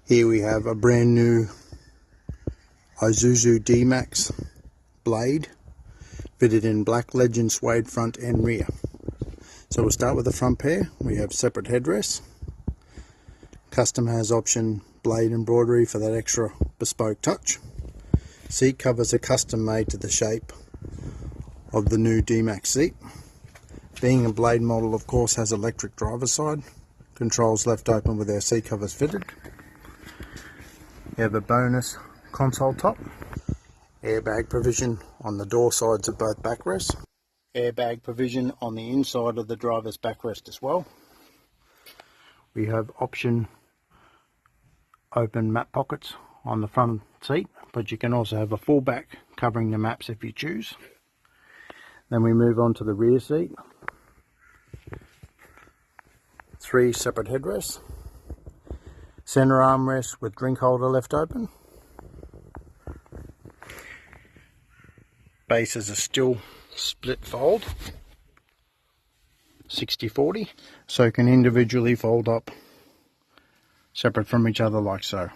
Here we have a brand new Isuzu Dmax blade fitted in black legend suede front and rear. So we'll start with the front pair. We have separate headrests. Custom has option blade embroidery for that extra bespoke touch. Seat covers are custom made to the shape of the new Dmax seat. Being a blade model, of course, has electric driver's side. Controls left open with our seat covers fitted. You have a bonus console top. Airbag provision on the door sides of both backrests. Airbag provision on the inside of the driver's backrest as well. We have option open map pockets on the front seat, but you can also have a full back covering the maps if you choose. Then we move on to the rear seat. 3 separate headrests. Center armrest with drink holder left open. Bases are still split fold, 60-40, so can individually fold up separate from each other like so.